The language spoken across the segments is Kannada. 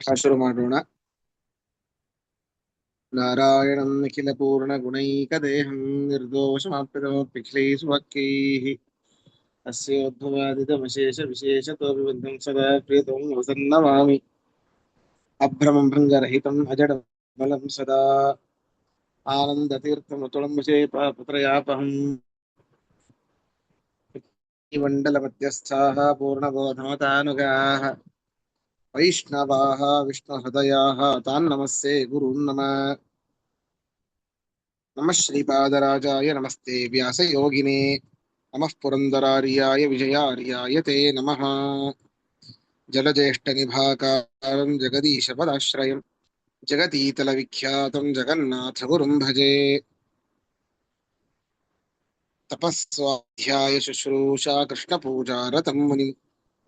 ಪಾಠ ಶುರು ಮಾಡೋಣ. ನಾರಾಯಣಂ ನಿಖಿಲ ಪೂರ್ಣ ಗುಣೈಕದೇಹಂ ನಿರ್ದೋಷಮಾಪ್ಯತಮಪ್ಯಖಿಲೈಃ ಅಸ್ಯೋದ್ಭವಾದಿತಮಶೇಷ ವಿಶೇಷತೋಭಿಬದ್ಧಂ ಸದಾ ಪ್ರಿಯತಮಂ ವಸನ್ನಮಾಮಿ. ಅಭ್ರಮಂ ಭಂಗರಹಿತಂ ಅಜಡಂ ಬಲಂ ಸದಾ ಆನಂದತೀರ್ಥಮತುಳಂ ವಿಜೇ ಪುತ್ರಯಾಪಹಂ. ಮಂಡಲಮಧ್ಯಸ್ಥಾಃ ಪೂರ್ಣಬೋಧಮತಾನುಗಾಃ ವೈಷ್ಣವಾಃ ವಿಷ್ಣುಹೃದಯಾಃ ತಾನ್ ನಮಸ್ಸೇ ಗುರುನ್ ನಮಃ. ನಮಃ ಶ್ರೀಪಾದರಾಜಾಯ ನಮಸ್ತೆ ವ್ಯಾಸಯೋಗಿನೇ ನಮಃ ಪುರಂದರಾರ್ಯಾಯ ವಿಜಯಾರ್ಯಾಯ ತೇ ನಮಃ. ಜಲಜ್ಯೇಷ್ಠನಿಭಾಕಾರಂ ಜಗದೀಶಪದಾಶ್ರಯಂ ಜಗತೀತಲವಿಖ್ಯಾತಂ ಜಗನ್ನಾಥ ಗುರುಂ ಭಜೆ. ತಪಸ್ವಾಧ್ಯಾಯ ಶುಶ್ರೂಷಾ ಕೃಷ್ಣಪೂಜಾರತಂ ಮುನಿಂ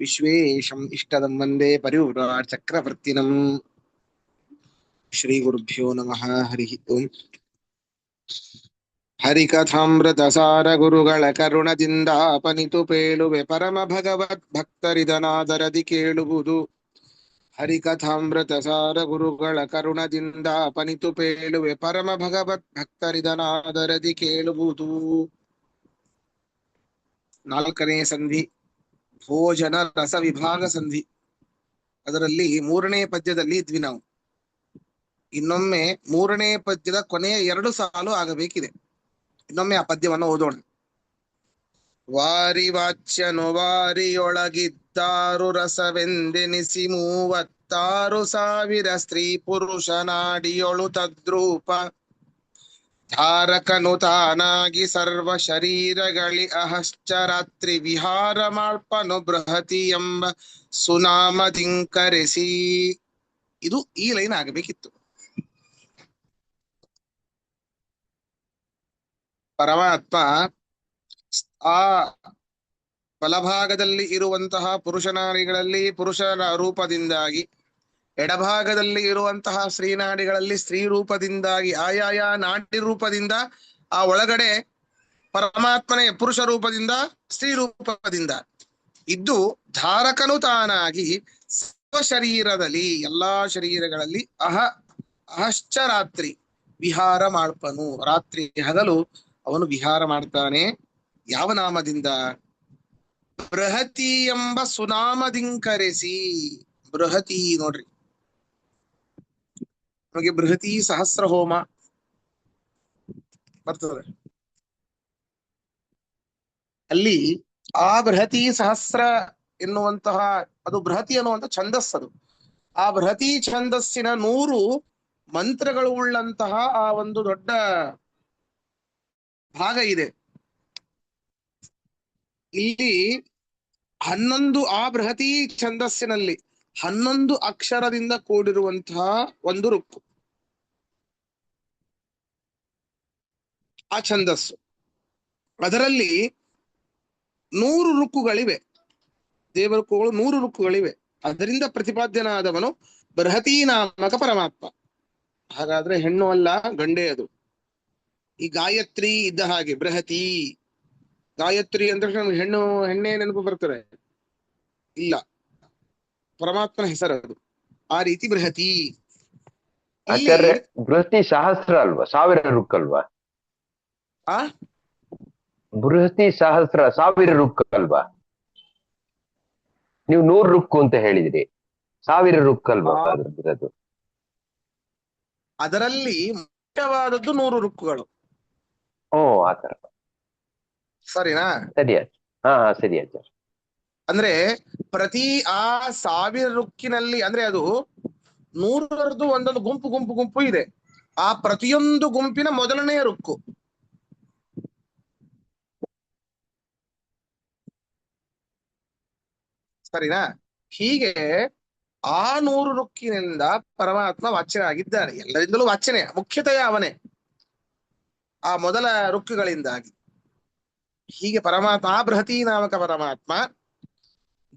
ವಿಶ್ವೇಶಂ ಇಷ್ಟದಂ ವಂದೇ ಪರಿವ್ರಾಟ್ ಚಕ್ರವರ್ತಿನಂ. ಶ್ರೀ ಗುರುಭ್ಯೋ ನಮಃ. ಹರಿ ಓಂ. ಹರಿಕಥಾಮೃತಸಾರ ಗುರುಗಳ ಕರುಣದಿಂದಾಪನಿತು ಪೇಳುವೆ ಪರಮ ಭಗವದ್ ಭಕ್ತರಿದನಾದರದಿ ಕೇಳುವುದು. ಹರಿಕಥಾಮೃತಸಾರ ಗುರುಗಳ ಕರುಣದಿಂದಾಪನಿತು ಪೇಳುವೆ ಪರಮ ಭಗವದ್ ಭಕ್ತರಿದನಾದರದಿ ಕೇಳುವುದು. ನಾಲ್ಕನೇ ಸಂಧಿ ಭೋಜನ ರಸ ವಿಭಾಗ ಸಂಧಿ. ಅದರಲ್ಲಿ ಮೂರನೇ ಪದ್ಯದಲ್ಲಿ ಇದ್ವಿ ನಾವು. ಇನ್ನೊಮ್ಮೆ ಮೂರನೇ ಪದ್ಯದ ಕೊನೆಯ 2 ಸಾಲು ಆಗಬೇಕಿದೆ. ಇನ್ನೊಮ್ಮೆ ಆ ಪದ್ಯವನ್ನು ಓದೋಣ. ವಾರಿ ವಾಚ್ಯನು ವಾರಿಯೊಳಗಿದ್ದಾರು ರಸವೆಂದೆನಿಸಿ 36,000 ಸ್ತ್ರೀ ಪುರುಷ ನಾಡಿಯೊಳು ತದ್ರೂಪ ಧಾರಕನು ತಾನಾಗಿ ಸರ್ವ ಶರೀರಗಳಿ ಅಹಶ್ಚರಾತ್ರಿ ವಿಹಾರ ಮಾಳ್ಪನು ಬೃಹತಿ ಎಂಬ ಸುನಾಮದಿಂಕರೆಸಿ. ಇದು ಈ ಲೈನ್ ಆಗಬೇಕಿತ್ತು. ಪರಮಾತ್ಮ ಆ ಬಲಭಾಗದಲ್ಲಿ ಇರುವಂತಹ ಪುರುಷನಾಡಿಗಳಲ್ಲಿ ಪುರುಷನ ರೂಪದಿಂದಾಗಿ, ಎಡಭಾಗದಲ್ಲಿ ಇರುವಂತಹ ಸ್ತ್ರೀನಾಡಿಗಳಲ್ಲಿ ಸ್ತ್ರೀ ರೂಪದಿಂದಾಗಿ, ಆಯಾಯ ನಾಡಿ ರೂಪದಿಂದ ಆ ಒಳಗಡೆ ಪರಮಾತ್ಮನೇ ಪುರುಷ ರೂಪದಿಂದ ಸ್ತ್ರೀ ರೂಪದಿಂದ ಇದ್ದು ಧಾರಕನು ತಾನಾಗಿ ಸರ್ವ ಶರೀರದಲ್ಲಿ ಎಲ್ಲಾ ಶರೀರಗಳಲ್ಲಿ ಅಹಶ್ಚರಾತ್ರಿ ವಿಹಾರ ಮಾಡ್ಪನು. ರಾತ್ರಿ ಹಗಲು ಅವನು ವಿಹಾರ ಮಾಡ್ತಾನೆ. ಯಾವ ನಾಮದಿಂದ? ಬೃಹತಿ ಎಂಬ ಸುನಾಮದಿಂಕರೆಸಿ. ಬೃಹತಿ ನೋಡ್ರಿ, ನಮಗೆ ಬೃಹತಿ ಸಹಸ್ರ ಹೋಮ ಬರ್ತದೆ. ಅಲ್ಲಿ ಆ ಬೃಹತಿ ಸಹಸ್ರ ಎನ್ನುವಂತಹ, ಅದು ಬೃಹತಿ ಅನ್ನುವಂಥ ಛಂದಸ್ಸದು. ಆ ಬೃಹತಿ ಛಂದಸ್ಸಿನ 100 ಮಂತ್ರಗಳು ಉಳ್ಳಂತಹ ಆ ಒಂದು ದೊಡ್ಡ ಭಾಗ ಇದೆ. ಇಲ್ಲಿ 11 ಆ ಬೃಹತಿ ಛಂದಸ್ಸಿನಲ್ಲಿ 11 ಅಕ್ಷರದಿಂದ ಕೂಡಿರುವಂತಹ ಒಂದು ರುಕ್ಕು ಆ ಛಂದಸ್ಸು. ಅದರಲ್ಲಿ 100 ರುಕ್ಕುಗಳಿವೆ. ದೇವರುಕ್ಕುಗಳು 100 ರುಕ್ಕುಗಳಿವೆ. ಅದರಿಂದ ಪ್ರತಿಪಾದ್ಯನಾದವನು ಬೃಹತಿ ನಾಮಕ ಪರಮಾತ್ಮ. ಹಾಗಾದ್ರೆ ಹೆಣ್ಣು ಅಲ್ಲ, ಗಂಡೇ ಅದು. ಈ ಗಾಯತ್ರಿ ಇದ್ದ ಹಾಗೆ ಬೃಹತಿ. ಗಾಯತ್ರಿ ಅಂದ್ರೆ ನಮ್ಗೆ ಹೆಣ್ಣೆ ನೆನಪು ಬರ್ತಾರೆ? ಇಲ್ಲ, ಪರಮಾತ್ಮನ ಹೆಸರದು. ಆ ರೀತಿ ಬೃಹತಿ. ಆಚಾರ್ಯ, ಬೃಹತಿ ಸಹಸ್ರ ಅಲ್ವಾ? 1000 ರುಕ್ಕಲ್ವಾ? ಆ ಬೃಹತಿ ಸಹಸ್ರ 1000 ರುಕ್ಕಲ್ವಾ? ನೀವು 100 ರುಕ್ಕು ಅಂತ ಹೇಳಿದ್ರಿ, 1000 ರುಕ್ಕಲ್ವಾ ಅದು? ಅದರಲ್ಲಿ ಮುಖ್ಯವಾದದ್ದು 100 ರುಕ್ಕುಗಳು. ಓ, ಆತರ. ಸರಿನಾ? ಸರಿ. ಹಾ ಸರಿ ಆಚಾರ್ಯ. ಅಂದ್ರೆ ಪ್ರತಿ ಆ 1000 ರುಕ್ಕಿನಲ್ಲಿ, ಅಂದ್ರೆ ಅದು 100ರದ್ದು ಒಂದೊಂದು ಗುಂಪು ಇದೆ. ಆ ಪ್ರತಿಯೊಂದು ಗುಂಪಿನ ಮೊದಲನೆಯ ರುಕ್ಕು. ಸರಿನಾ? ಹೀಗೆ ಆ 100 ರುಕ್ಕಿನಿಂದ ಪರಮಾತ್ಮ ವಾಚ್ಯನಾಗಿದ್ದಾನೆ. ಎಲ್ಲರಿಂದಲೂ ವಾಚ್ಯನೇ, ಮುಖ್ಯತೆಯ ಅವನೇ ಆ ಮೊದಲ ರುಕ್ಕುಗಳಿಂದಾಗಿ. ಹೀಗೆ ಪರಮಾತ್ಮ, ಆ ಬೃಹತಿ ನಾಮಕ ಪರಮಾತ್ಮ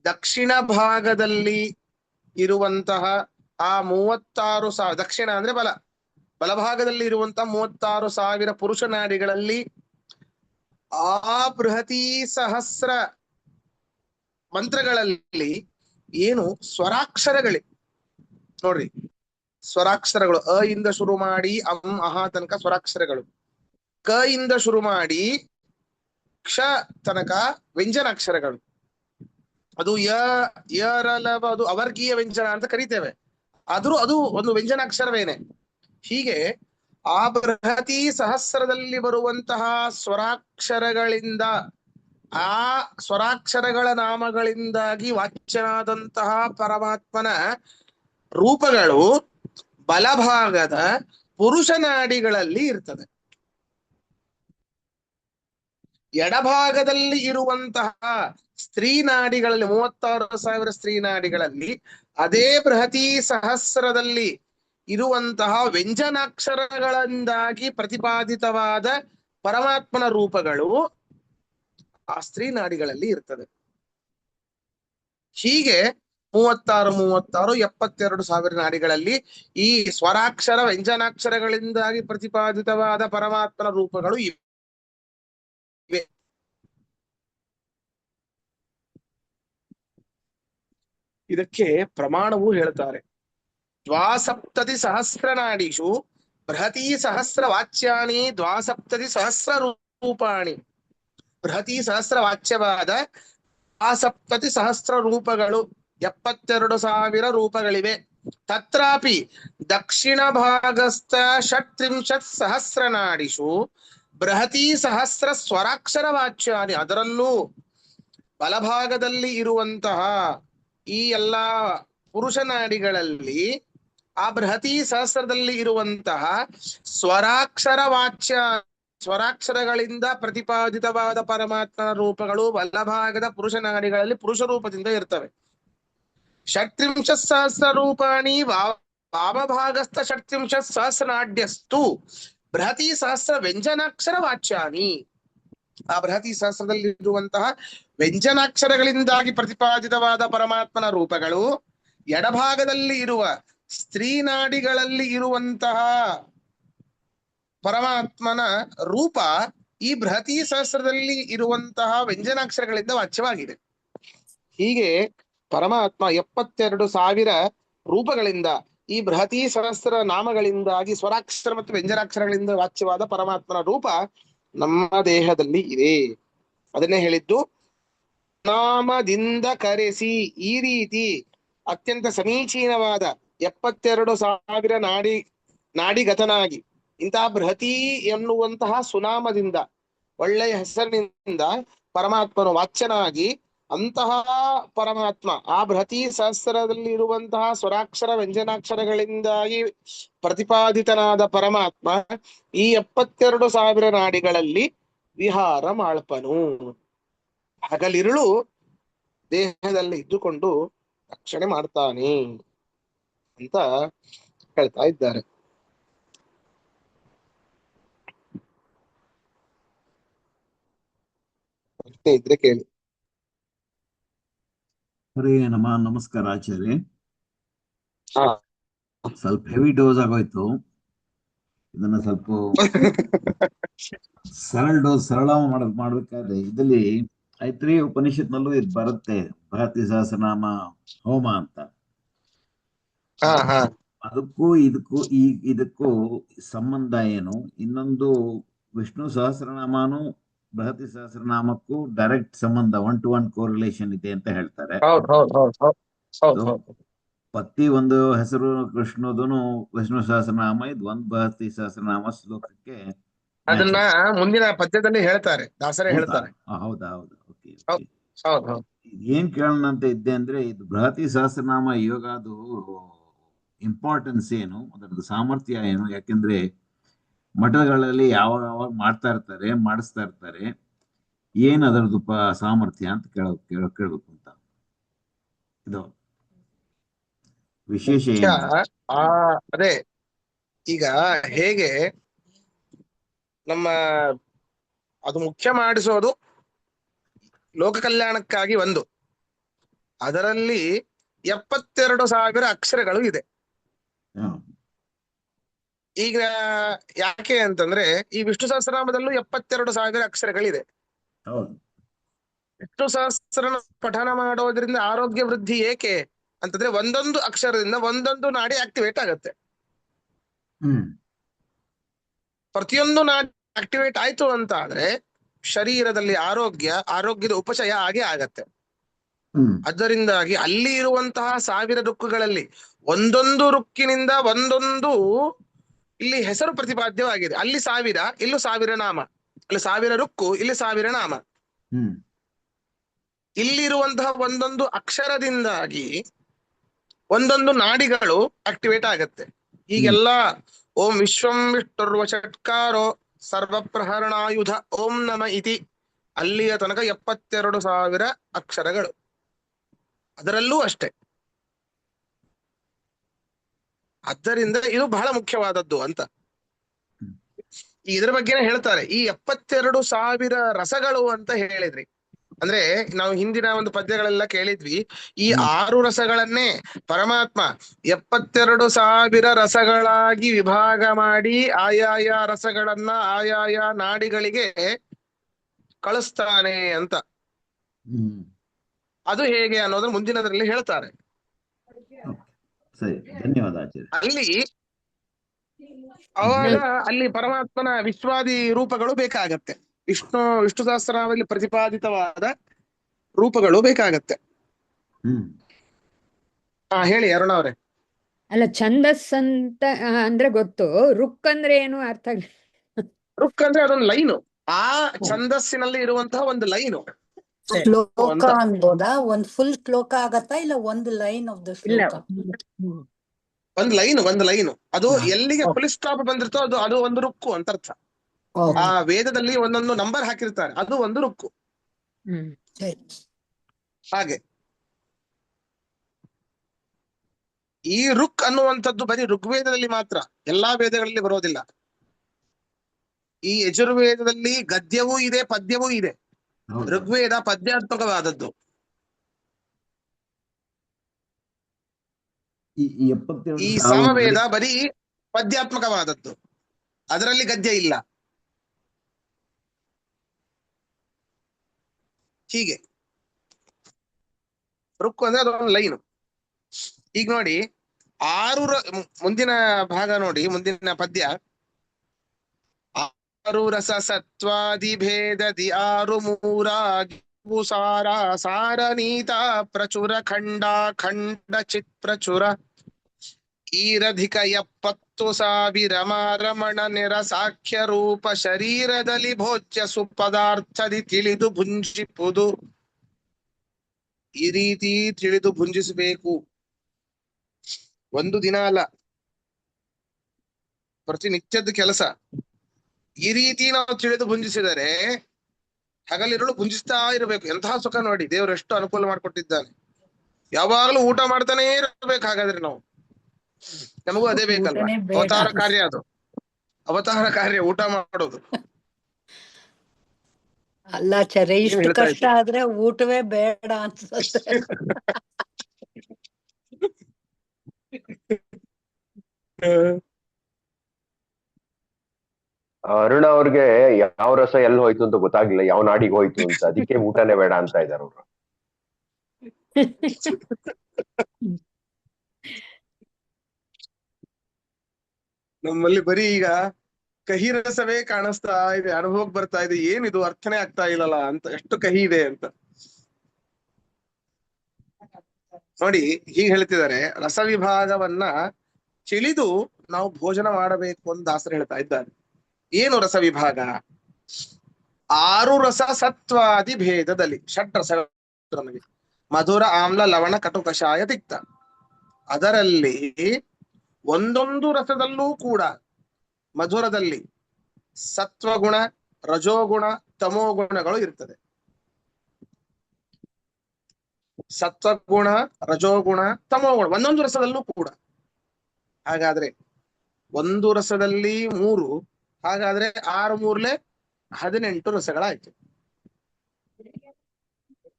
ದಕ್ಷಿಣ ಭಾಗದಲ್ಲಿ ಇರುವಂತಹ ಆ 36,000, ದಕ್ಷಿಣ ಅಂದ್ರೆ ಬಲಭಾಗದಲ್ಲಿ ಇರುವಂತಹ 36,000 ಪುರುಷ ನಾಡಿಗಳಲ್ಲಿ ಆ ಬೃಹತಿ ಸಹಸ್ರ ಮಂತ್ರಗಳಲ್ಲಿ ಏನು ಸ್ವರಾಕ್ಷರಗಳೇ, ನೋಡ್ರಿ, ಸ್ವರಾಕ್ಷರಗಳು ಅ ಇಂದ ಶುರು ಮಾಡಿ ಅಹ ತನಕ ಸ್ವರಾಕ್ಷರಗಳು. ಕ ಇಂದ ಶುರು ಮಾಡಿ ಕ್ಷ ತನಕ ವ್ಯಂಜನಾಕ್ಷರಗಳು. ಅದು ಯ ಅದು ಅವರ್ಗೀಯ ವ್ಯಂಜನ ಅಂತ ಕರಿತೇವೆ. ಆದ್ರೂ ಅದು ಒಂದು ವ್ಯಂಜನಾಕ್ಷರವೇನೆ. ಹೀಗೆ ಆ ಬೃಹತಿ ಸಹಸ್ರದಲ್ಲಿ ಬರುವಂತಹ ಸ್ವರಾಕ್ಷರಗಳಿಂದ, ಆ ಸ್ವರಾಕ್ಷರಗಳ ನಾಮಗಳಿಂದಾಗಿ ವಾಚ್ಯನಾದಂತಹ ಪರಮಾತ್ಮನ ರೂಪಗಳು ಬಲಭಾಗದ ಪುರುಷ ನಾಡಿಗಳಲ್ಲಿ ಇರ್ತದೆ. ಎಡಭಾಗದಲ್ಲಿ ಇರುವಂತಹ ಸ್ತ್ರೀ ನಾಡಿಗಳಲ್ಲಿ 36,000 ಸ್ತ್ರೀ ನಾಡಿಗಳಲ್ಲಿ ಅದೇ ಬೃಹತಿ ಸಹಸ್ರದಲ್ಲಿ ಇರುವಂತಹ ವ್ಯಂಜನಾಕ್ಷರಗಳಿಂದಾಗಿ ಪ್ರತಿಪಾದಿತವಾದ ಪರಮಾತ್ಮನ ರೂಪಗಳು ಆ ಸ್ತ್ರೀ ನಾಡಿಗಳಲ್ಲಿ ಇರ್ತದೆ. ಹೀಗೆ 72,000 ನಾಡಿಗಳಲ್ಲಿ ಈ ಸ್ವರಾಕ್ಷರ ವ್ಯಂಜನಾಕ್ಷರಗಳಿಂದಾಗಿ ಪ್ರತಿಪಾದಿತವಾದ ಪರಮಾತ್ಮನ ರೂಪಗಳು ಇವೆ. ಇದಕ್ಕೆ ಪ್ರಮಾಣವೂ ಹೇಳ್ತಾರೆ. ದ್ವಾಸಪ್ತತಿ ಸಹಸ್ರ ನಾಡೀಶು ಬೃಹತಿ ಸಹಸ್ರ ವಾಚ್ಯಾನಿ ದ್ವಾಸಪ್ತತಿ ಸಹಸ್ರ ರೂಪಾಣಿ. ಬೃಹತಿ ಸಹಸ್ರ ವಾಚ್ಯವಾದ ದ್ವಾಸಪ್ತತಿ ಸಹಸ್ರ ರೂಪಗಳು, 72,000 ರೂಪಗಳಿವೆ. ತತ್ರಾಪಿ ದಕ್ಷಿಣ ಭಾಗಸ್ಥ ಷಟ್ತ್ರಿಂಶತ್ ಸಹಸ್ರ ನಾಡಿಶು ಬೃಹತಿ ಸಹಸ್ರ ಸ್ವರಾಕ್ಷರ ವಾಚ್ಯಾನಿ. ಅದರಲ್ಲೂ ಬಲಭಾಗದಲ್ಲಿ ಇರುವಂತಹ ಈ ಎಲ್ಲಾ ಪುರುಷ ನಾಡಿಗಳಲ್ಲಿ ಆ ಬೃಹತಿ ಸಹಸ್ರದಲ್ಲಿ ಇರುವಂತಹ ಸ್ವರಾಕ್ಷರ ವಾಚ್ಯ, ಸ್ವರಾಕ್ಷರಗಳಿಂದ ಪ್ರತಿಪಾದಿತವಾದ ಪರಮಾತ್ಮನ ರೂಪಗಳು ಬಲಭಾಗದ ಪುರುಷ ನಾಡಿಗಳಲ್ಲಿ ಪುರುಷ ರೂಪದಿಂದ ಇರ್ತವೆ. ಷಟ್ತ್ರಿಂಶತ್ ಸಹಸ್ರ ರೂಪಾಣಿ ವಾಮಭಾಗಸ್ಥ ಷಟ್ತ್ರಿಂಶತ್ ಸಹಸ್ರ ನಾಡ್ಯಸ್ತು ಬೃಹತಿ ಸಹಸ್ರ ವ್ಯಂಜನಾಕ್ಷರ ವಾಚ್ಯಾನಿ. ಆ ಬೃಹತಿ ಸಹಸ್ರದಲ್ಲಿ ಇರುವಂತಹ ವ್ಯಂಜನಾಕ್ಷರಗಳಿಂದಾಗಿ ಪ್ರತಿಪಾದಿತವಾದ ಪರಮಾತ್ಮನ ರೂಪಗಳು, ಎಡಭಾಗದಲ್ಲಿ ಇರುವ ಸ್ತ್ರೀ ನಾಡಿಗಳಲ್ಲಿ ಇರುವಂತಹ ಪರಮಾತ್ಮನ ರೂಪ ಈ ಬೃಹತಿ ಸಹಸ್ರದಲ್ಲಿ ಇರುವಂತಹ ವ್ಯಂಜನಾಕ್ಷರಗಳಿಂದ ವಾಚ್ಯವಾಗಿದೆ. ಹೀಗೆ ಪರಮಾತ್ಮ 72,000 ರೂಪಗಳಿಂದ, ಈ ಬೃಹತಿ ಸಹಸ್ರ ನಾಮಗಳಿಂದಾಗಿ ಸ್ವರಾಕ್ಷರ ಮತ್ತು ವ್ಯಂಜನಾಕ್ಷರಗಳಿಂದ ವಾಚ್ಯವಾದ ಪರಮಾತ್ಮನ ರೂಪ ನಮ್ಮ ದೇಹದಲ್ಲಿ ಇದೆ. ಅದನ್ನೇ ಹೇಳಿದ್ದು, ನಾಮದಿಂದ ಕರೆಸಿ ಈ ರೀತಿ ಅತ್ಯಂತ ಸಮೀಚೀನವಾದ 72,000 ನಾಡಿಗತನಾಗಿ ಇಂತಹ ಬೃಹತಿ ಎನ್ನುವಂತಹ ಸುನಾಮದಿಂದ, ಒಳ್ಳೆಯ ಹೆಸರಿನಿಂದ ಪರಮಾತ್ಮನು ವಾಚ್ಯನಾಗಿ, ಅಂತಹ ಪರಮಾತ್ಮ ಆ ಬೃಹತಿ ಸಹಸ್ರದಲ್ಲಿ ಇರುವಂತಹ ಸ್ವರಾಕ್ಷರ ವ್ಯಂಜನಾಕ್ಷರಗಳಿಂದಾಗಿ ಪ್ರತಿಪಾದಿತನಾದ ಪರಮಾತ್ಮ ಈ 72,000 ನಾಡಿಗಳಲ್ಲಿ ವಿಹಾರ ಮಾಡ್ಪನು. ಹಗಲಿರುಳು ದೇಹದಲ್ಲಿ ಇದ್ದುಕೊಂಡು ರಕ್ಷಣೆ ಮಾಡ್ತಾನೆ ಅಂತ ಹೇಳ್ತಾ ಇದ್ದಾರೆ. ಇದ್ರೆ ಕೇಳಿ. ಹರೇ ನಮಸ್ಕಾರ ಆಚಾರ್ಯ. ಹಾ, ಸ್ವಲ್ಪ ಹೆವಿ ಡೋಸ್ ಆಗೋಯ್ತು. ಇದನ್ನ ಸ್ವಲ್ಪ ಸರಳ ಮಾಡ್ಬೇಕಾದ್ರೆ ಇದರಲ್ಲಿ ಐತ್ರಿ ಉಪನಿಷತ್ನಲ್ಲೂ ಇದು ಬರುತ್ತೆ, ಬೃಹತಿ ಸಹಸ್ರನಾಮ ಹೋಮ ಅಂತ. ಅದಕ್ಕೂ ಇದಕ್ಕೂ ಸಂಬಂಧ ಏನು? ಇನ್ನೊಂದು ವಿಷ್ಣು ಸಹಸ್ರನಾಮನು ಬೃಹತಿ ಸಹಸ್ರನಾಮಕ್ಕೂ ಡೈರೆಕ್ಟ್ ಸಂಬಂಧ, 1-to-1 ಕೋರಿಲೇಷನ್ ಇದೆ ಅಂತ ಹೇಳ್ತಾರೆ. ಪತಿ ಒಂದು ಹೆಸರು ಕೃಷ್ಣದನು ವಿಷ್ಣು ಸಹಸ್ರನಾಮ, ಇದು ಒಂದು ಬೃಹತಿ ಸಹಸ್ರನಾಮ ಶ್ಲೋಕಕ್ಕೆ ಅದನ್ನ ಮುಂದಿನ ಪದ್ಯದಲ್ಲಿ ಹೇಳ್ತಾರೆ, ದಾಸರೇ ಹೇಳ್ತಾರೆ. ಹೌದಾ? ಏನ್ ಕೇಳೋಣ ಅಂತ ಇದ್ದೆ ಅಂದ್ರೆ, ಇದು ಬೃಹತಿ ಸಹಸ್ರನಾಮ ಯೋಗದು ಇಂಪಾರ್ಟೆನ್ಸ್ ಏನು, ಅದರದ್ದು ಸಾಮರ್ಥ್ಯ ಏನು? ಯಾಕೆಂದ್ರೆ ಮಠಗಳಲ್ಲಿ ಯಾವಾಗ ಮಾಡಿಸ್ತಾ ಇರ್ತಾರೆ, ಏನ್ ಅದರದ್ದು ಸಾಮರ್ಥ್ಯ ಅಂತ ಕೇಳ್ಬೇಕು ಅಂತ. ಇದು ವಿಶೇಷ ಅದೇ ಈಗ ಹೇಗೆ ನಮ್ಮ ಅದು ಮುಖ್ಯ ಮಾಡಿಸೋದು ಲೋಕ ಕಲ್ಯಾಣಕ್ಕಾಗಿ ಒಂದು, ಅದರಲ್ಲಿ 72,000 ಅಕ್ಷರಗಳು ಇದೆ. ಈಗ ಯಾಕೆ ಅಂತಂದ್ರೆ, ಈ ವಿಷ್ಣು ಸಹಸ್ರನಾಮದಲ್ಲೂ 72,000 ಅಕ್ಷರಗಳಿದೆ. ವಿಷ್ಣು ಸಹಸ್ರನ ಪಠನ ಮಾಡೋದ್ರಿಂದ ಆರೋಗ್ಯ ವೃದ್ಧಿ ಏಕೆ ಅಂತಂದ್ರೆ ಒಂದೊಂದು ಅಕ್ಷರದಿಂದ ಒಂದೊಂದು ನಾಡಿ ಆಕ್ಟಿವೇಟ್ ಆಗತ್ತೆ. ಹ್ಮ್ ಪ್ರತಿಯೊಂದು ನಾಡಿ ಆಕ್ಟಿವೇಟ್ ಆಯ್ತು ಅಂತ ಆದ್ರೆ ಶರೀರದಲ್ಲಿ ಆರೋಗ್ಯದ ಉಪಚಯ ಆಗೇ ಆಗತ್ತೆ. ಹ್ಮ್ ಅದರಿಂದಾಗಿ ಅಲ್ಲಿ ಇರುವಂತಹ 1000 ರುಕ್ಕುಗಳಲ್ಲಿ ಒಂದೊಂದು ರುಕ್ಕಿನಿಂದ ಒಂದೊಂದು ಇಲ್ಲಿ ಹೆಸರು ಪ್ರತಿಪಾದ್ಯವಾಗಿದೆ. ಅಲ್ಲಿ 1000, ಇಲ್ಲೂ 1000 ನಾಮ. ಅಲ್ಲಿ 1000 ರುಕ್ಕು, ಇಲ್ಲಿ 1000 ನಾಮ. ಹ್ಮ್ ಇಲ್ಲಿರುವಂತಹ ಒಂದೊಂದು ಅಕ್ಷರದಿಂದಾಗಿ ಒಂದೊಂದು ನಾಡಿಗಳು ಆಕ್ಟಿವೇಟ್ ಆಗತ್ತೆ. ಹೀಗೆಲ್ಲ ಓಂ ವಿಶ್ವಂ ವಿಷ್ಣುರ್ವ ಷಟ್ಕಾರೋ ಸರ್ವಪ್ರಹರಣಾಯುಧ ಓಂ ನಮ ಇತಿ ಅಲ್ಲಿಯ ತನಕ 72,000 ಅಕ್ಷರಗಳು. ಅದರಲ್ಲೂ ಅಷ್ಟೇ. ಆದ್ದರಿಂದ ಇದು ಬಹಳ ಮುಖ್ಯವಾದದ್ದು ಅಂತ ಇದರ ಬಗ್ಗೆನೇ ಹೇಳ್ತಾರೆ. ಈ 72,000 ರಸಗಳು ಅಂತ ಹೇಳಿದ್ರಿ. ಅಂದ್ರೆ ನಾವು ಹಿಂದಿನ ಒಂದು ಪದ್ಯಗಳೆಲ್ಲ ಕೇಳಿದ್ವಿ. ಈ 6 ರಸಗಳನ್ನೇ ಪರಮಾತ್ಮ 72,000 ರಸಗಳಾಗಿ ವಿಭಾಗ ಮಾಡಿ ಆಯಾಯ ರಸಗಳನ್ನ ಆಯಾಯ ನಾಡಿಗಳಿಗೆ ಕಳಿಸ್ತಾನೆ ಅಂತ. ಅದು ಹೇಗೆ ಅನ್ನೋದನ್ನ ಮುಂದಿನದರಲ್ಲಿ ಹೇಳ್ತಾರೆ. ಸರಿ, ಧನ್ಯವಾದ ಆಚಾರ್ಯ. ಅಲ್ಲಿ ಪರಮಾತ್ಮನ ವಿಶ್ವಾದಿ ರೂಪಗಳು ಬೇಕಾಗತ್ತೆ. ವಿಷ್ಣು ಸಹಸ್ರನಾಮದಲ್ಲಿ ಪ್ರತಿಪಾದಿತವಾದ ರೂಪಗಳು ಬೇಕಾಗತ್ತೆ. ಹೇಳಿ ಅರುಣ ಅವರೇ. ಅಲ್ಲ, ಛಂದಸ್ ಅಂತ ಅಂದ್ರೆ ಗೊತ್ತು, ರುಕ್ ಅಂದ್ರೆ ಏನು ಅರ್ಥ? ರುಕ್ ಅಂದ್ರೆ ಅದೊಂದು ಲೈನು, ಆ ಛಂದಸ್ಸಿನಲ್ಲಿ ಇರುವಂತಹ ಒಂದು ಲೈನು. ಶ್ಲೋಕ ಅನ್ಬೋದಾ? ಒಂದ್ ಫುಲ್ ಶ್ಲೋಕ ಆಗತ್ತಾ ಇಲ್ಲ ಒಂದು ಲೈನ್ ಆಫ್ ದ ಶ್ಲೋಕ? ಒಂದು ಲೈನು ಅದು ಎಲ್ಲಿಗೆ ಫುಲ್ ಸ್ಟಾಪ್ ಬಂದಿರ್ತೋ ಅದು ಒಂದು ರುಕ್ಕು ಅಂತ ಅರ್ಥ. ಆ ವೇದದಲ್ಲಿ ಒಂದೊಂದು ನಂಬರ್ ಹಾಕಿರ್ತಾರೆ, ಅದು ಒಂದು ರುಕ್ಕು. ಹಾಗೆ ಈ ರುಕ್ ಅನ್ನುವಂಥದ್ದು ಬರೀ ಋಗ್ವೇದದಲ್ಲಿ ಮಾತ್ರ, ಎಲ್ಲಾ ವೇದಗಳಲ್ಲಿ ಬರೋದಿಲ್ಲ. ಈ ಯಜುರ್ವೇದದಲ್ಲಿ ಗದ್ಯವೂ ಇದೆ, ಪದ್ಯವೂ ಇದೆ. ಋಗ್ವೇದ ಪದ್ಯಾತ್ಮಕವಾದದ್ದು. ಈ ಸಾಮವೇದ ಬರೀ ಪದ್ಯಾತ್ಮಕವಾದದ್ದು, ಅದರಲ್ಲಿ ಗದ್ಯ ಇಲ್ಲ. ಹೀಗೆ ರುಕ್ಕು ಅಂದ್ರೆ ಅದೊಂದು ಲೈನು. ಈಗ ನೋಡಿ, ಮುಂದಿನ ಭಾಗ ನೋಡಿ, ಮುಂದಿನ ಪದ್ಯ. 6 ರಸ ಸತ್ವಾದಿ ಭೇದದಿ 6 ಮೂರಾಗಿ ಸಾರ ನೀತ ಪ್ರಚುರ ಖಂಡ ಚಿತ್ ಪ್ರಚುರ ಈರಧಿಕ 70,000 ರಮಣ ನಿರ ಸಾಖ್ಯ ರೂಪ ಶರೀರದಲ್ಲಿ ಭೋಜ್ಯ ಸುಪದಾರ್ಥದಿ ತಿಳಿದು ಭುಂಜಿಪುದು. ಈ ರೀತಿ ತಿಳಿದು ಭುಂಜಿಸಬೇಕು. ಒಂದು ದಿನ ಅಲ್ಲ, ಪ್ರತಿನಿತ್ಯದ ಕೆಲಸ. ಈ ರೀತಿ ನಾವು ತಿಳಿದು ಭುಂಜಿಸಿದರೆ ಹಗಲಿರುಳು ಭುಂಜಿಸ್ತಾ ಇರಬೇಕು. ಎಂತಹ ಸುಖ ನೋಡಿ, ದೇವರು ಎಷ್ಟು ಅನುಕೂಲ ಮಾಡಿಕೊಟ್ಟಿದ್ದಾನೆ. ಯಾವಾಗಲೂ ಊಟ ಮಾಡ್ತಾನೆ ಇರಬೇಕು. ಹಾಗಾದ್ರೆ ನಮಗೂ ಅದೇ ಬೇಕಲ್ವಾ? ಅವತಾರ ಕಾರ್ಯ ಅದು, ಅವತಾರ ಕಾರ್ಯ ಊಟ ಮಾಡೋದು. ಅಲ್ಲ ಚರೆ, ಇಷ್ಟು ಕಷ್ಟ ಆದ್ರೆ ಊಟವೇ ಬೇಡ ಅನ್ಸುತ್ತೆ. ಅರುಣ ಅವ್ರಿಗೆ ಯಾವ ರಸ ಎಲ್ಲಿ ಹೋಯ್ತು ಅಂತ ಗೊತ್ತಾಗ್ಲಿಲ್ಲ, ಯಾವ ನಾಡಿಗೆ ಹೋಯ್ತು ಅಂತ. ಅದಕ್ಕೆ ಊಟನೇ ಬೇಡ ಅಂತ ಇದ್ದಾರೆ ಅವರು. ನಮ್ಮಲ್ಲಿ ಬರೀ ಈಗ ಕಹಿ ರಸವೇ ಕಾಣಿಸ್ತಾ ಇದೆ, ಅನುಭವಕ್ಕೆ ಬರ್ತಾ ಇದೆ. ಏನಿದು ಅರ್ಥನೇ ಆಗ್ತಾ ಇಲ್ಲಲ್ಲ ಅಂತ, ಎಷ್ಟು ಕಹಿ ಇದೆ ಅಂತ ನೋಡಿ. ಹೀಗೆ ಹೇಳ್ತಿದ್ದಾರೆ, ರಸ ವಿಭಾಗವನ್ನ ತಿಳಿದು ನಾವು ಭೋಜನ ಮಾಡಬೇಕು ಅಂತ ದಾಸರು ಹೇಳ್ತಾ ಇದ್ದಾರೆ. ಏನು ರಸ ವಿಭಾಗ? 6 ರಸ ಸತ್ವಾದಿ ಭೇದದಲ್ಲಿ, ಷಡ್ರಸ ನಮಗೆ ಮಧುರ ಆಮ್ಲ ಲವಣ ಕಟು ಕಷಾಯ ತಿಕ್ತ. ಅದರಲ್ಲಿ ಒಂದೊಂದು ರಸದಲ್ಲೂ ಕೂಡ ಮಧುರದಲ್ಲಿ ಸತ್ವಗುಣ, ರಜೋಗುಣ, ತಮೋಗುಣಗಳು ಇರ್ತದೆ. ಸತ್ವಗುಣ, ರಜೋಗುಣ, ತಮೋಗುಣ ಒಂದೊಂದು ರಸದಲ್ಲೂ ಕೂಡ. ಹಾಗಾದ್ರೆ ಒಂದು ರಸದಲ್ಲಿ 3, ಹಾಗಾದ್ರೆ 6 ಮೂರ್ಲೆ 18 ರಸಗಳಾಯ್ತು.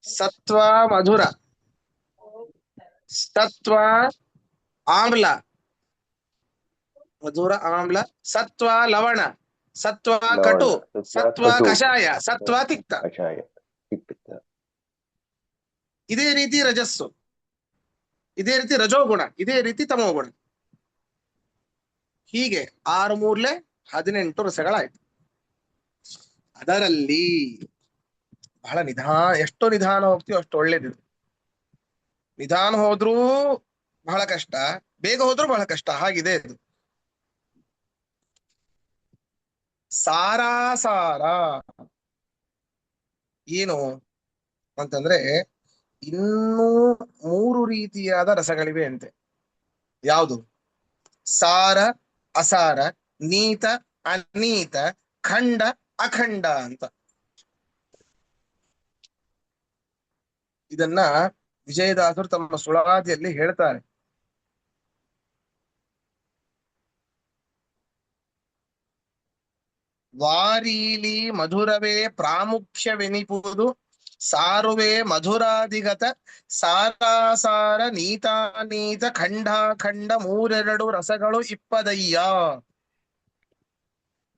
ಸತ್ವ ಮಧುರ, ಸತ್ವ ಆಮ್ಲ, ಮಧುರ ಆಮ್ಲ, ಸತ್ವ ಲವಣ, ಸತ್ವ ಕಟು, ಸತ್ವ ಕಷಾಯ, ಸತ್ವ ತಿಕ್ತ. ಇದೇ ರೀತಿ ರಜಸ್ಸು. ಇದೇ ರೀತಿ ರಜೋಗುಣ, ಇದೇ ರೀತಿ ತಮೋಗುಣ. ಹೀಗೆ 6 ಮೂರ್ಲೆ 18 ರಸಗಳಾಯ್ತು. ಅದರಲ್ಲಿ ಬಹಳ ಎಷ್ಟು ನಿಧಾನ ಹೋಗ್ತೀವೋ ಅಷ್ಟು ಒಳ್ಳೇದಿದೆ. ನಿಧಾನ ಹೋದ್ರೂ ಬಹಳ ಕಷ್ಟ, ಬೇಗ ಹೋದ್ರೂ ಬಹಳ ಕಷ್ಟ, ಹಾಗಿದೆ ಇದು. ಸಾರಾಸಾರ ಏನು ಅಂತಂದ್ರೆ ಇನ್ನೂ 3 ರೀತಿಯಾದ ರಸಗಳಿವೆ ಅಂತೆ. ಯಾವುದು? ಸಾರ, ಅಸಾರ, ನೀತ, ಅನೀತ, ಖಂಡ, ಅಖಂಡ ಅಂತ. ಇದನ್ನ ವಿಜಯದಾಸರು ತಮ್ಮ ಸುಳಾದಿಯಲ್ಲಿ ಹೇಳ್ತಾರೆ. ವಾರೀಲಿ ಮಧುರವೇ ಪ್ರಾಮುಖ್ಯವೆನಿಪುದು, ಸಾರುವೆ ಮಧುರಾದಿಗತ, ಸಾರಾಸಾರ ನೀತಾನೀತ ಖಂಡಾಖಂಡ 3 ರಸಗಳು ಇಪ್ಪದಯ್ಯ.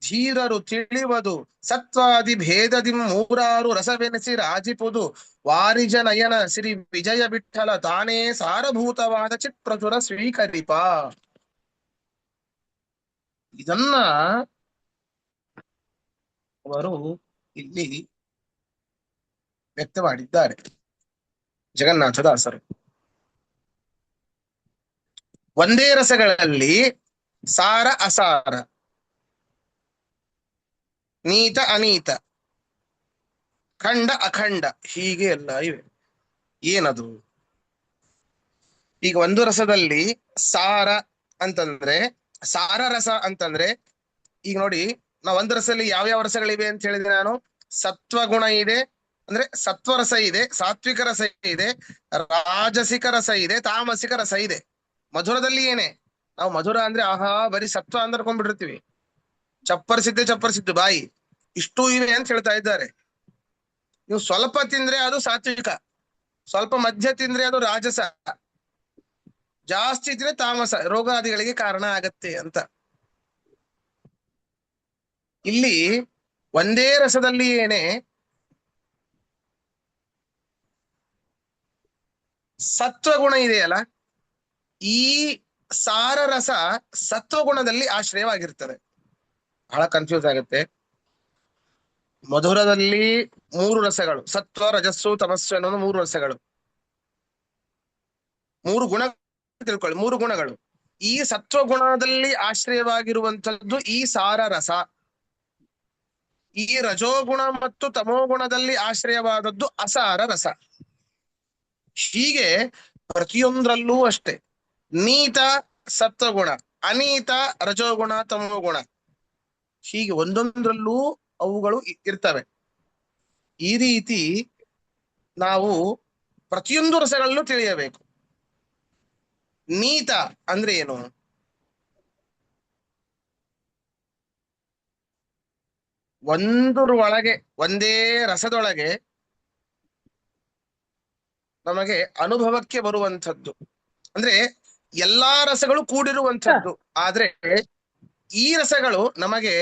ಧೀರರು ತಿಳಿವದು ಸತ್ವಾದಿ ಭೇದದಿಂ 3 ರಸವೆನಿಸಿ ರಾಜಿಪುದು, ವಾರಿಜ ನಯನ ಶ್ರೀ ವಿಜಯ ವಿಠಲ ತಾನೇ ಸಾರಭೂತವಾದ ಚಿತ್ಪ್ರಚುರ ಸ್ವೀಕರಿಪ. ಇದನ್ನ ಅವರು ಇಲ್ಲಿ ವ್ಯಕ್ತಮಾಡಿದ್ದಾರೆ ಜಗನ್ನಾಥದಾಸರು. ಒಂದೇ ರಸಗಳಲ್ಲಿ ಸಾರ ಅಸಾರ, ನೀತ ಅನೀತ, ಖಂಡ ಅಖಂಡ ಹೀಗೆ ಎಲ್ಲ ಇವೆ. ಏನದು? ಈಗ ಒಂದು ರಸದಲ್ಲಿ ಸಾರ ಅಂತಂದ್ರೆ, ಸಾರ ರಸ ಅಂತಂದ್ರೆ, ಈಗ ನೋಡಿ ನಾವು ಒಂದು ರಸದಲ್ಲಿ ಯಾವ್ಯಾವ ರಸಗಳಿವೆ ಅಂತ ಹೇಳಿದ್ರೆ, ನಾನು ಸತ್ವಗುಣ ಇದೆ ಅಂದ್ರೆ ಸತ್ವರಸ ಇದೆ, ಸಾತ್ವಿಕ ರಸ ಇದೆ, ರಾಜಸಿಕ ರಸ ಇದೆ, ತಾಮಸಿಕ ರಸ ಇದೆ. ಮಧುರದಲ್ಲಿ ಏನೇ, ನಾವು ಮಧುರ ಅಂದ್ರೆ ಆಹಾ ಬರೀ ಸತ್ವ ಅಂದ್ಕೊಂಡ್ಬಿಟ್ಟಿರ್ತೀವಿ, ಚಪ್ಪರಿಸಿದ್ದು ಬಾಯಿ, ಇಷ್ಟು ಇವೆ ಅಂತ ಹೇಳ್ತಾ ಇದ್ದಾರೆ. ನೀವು ಸ್ವಲ್ಪ ತಿಂದ್ರೆ ಅದು ಸಾತ್ವಿಕ, ಸ್ವಲ್ಪ ಮಧ್ಯ ತಿಂದ್ರೆ ಅದು ರಾಜಸ, ಜಾಸ್ತಿ ತಿಂದ್ರೆ ತಾಮಸ, ರೋಗಾದಿಗಳಿಗೆ ಕಾರಣ ಆಗತ್ತೆ ಅಂತ. ಇಲ್ಲಿ ಒಂದೇ ರಸದಲ್ಲಿ ಏನೇ ಸತ್ವಗುಣ ಇದೆಯಲ್ಲ, ಈ ಸಾರ ರಸ ಸತ್ವಗುಣದಲ್ಲಿ ಆಶ್ರಯವಾಗಿರ್ತದೆ. ಬಹಳ ಕನ್ಫ್ಯೂಸ್ ಆಗುತ್ತೆ. ಮಧುರದಲ್ಲಿ 3 ರಸಗಳು, ಸತ್ವ ರಜಸ್ಸು ತಮಸ್ಸು ಅನ್ನೋ 3 ರಸಗಳು, 3 ಗುಣ ತಿಳ್ಕೊಳ್ಳಿ, 3 ಗುಣಗಳು. ಈ ಸತ್ವಗುಣದಲ್ಲಿ ಆಶ್ರಯವಾಗಿರುವಂತದ್ದು ಈ ಸಾರ ರಸ. ಈ ರಜೋಗುಣ ಮತ್ತು ತಮೋಗುಣದಲ್ಲಿ ಆಶ್ರಯವಾದದ್ದು ಅಸಾರ ರಸ. ಹೀಗೆ ಪ್ರತಿಯೊಂದರಲ್ಲೂ ಅಷ್ಟೇ, ನೀತ ಸತ್ವಗುಣ, ಅನೀತ ರಜೋಗುಣ ತಮೋಗುಣ, ಹೀಗೆ ಒಂದೊಂದರಲ್ಲೂ ಅವುಗಳು ಇರ್ತವೆ. ಈ ರೀತಿ ನಾವು ಪ್ರತಿಯೊಂದು ರಸಗಳನ್ನು ತಿಳಿಯಬೇಕು. ನೀತ ಅಂದ್ರೆ ಏನು? ಒಳಗೆ, ಒಂದೇ ರಸದೊಳಗೆ ನಮಗೆ ಅನುಭವಕ್ಕೆ ಬರುವಂಥದ್ದು, ಅಂದ್ರೆ ಎಲ್ಲಾ ರಸಗಳು ಕೂಡಿರುವಂಥದ್ದು. ಆದ್ರೆ ಈ ರಸಗಳು ನಮಗೆ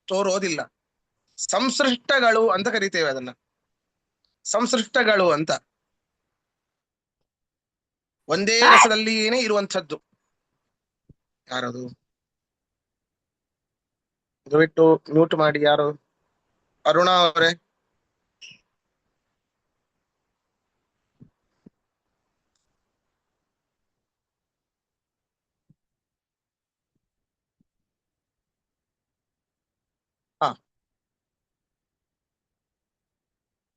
ತೋರೋದಿಲ್ಲ. ಸಂಸೃಷ್ಟಗಳು ಅಂತ ಕರಿತೇವೆ ಅದನ್ನ, ಸಂಸೃಷ್ಟಗಳು ಅಂತ. ಒಂದೇ ರಸದಲ್ಲಿಯೇ ಇರುವಂಥದ್ದು. ಯಾರದು? ದಯವಿಟ್ಟು ಮ್ಯೂಟ್ ಮಾಡಿ. ಯಾರು? ಅರುಣಾ ಅವರೇ. ಹಾ,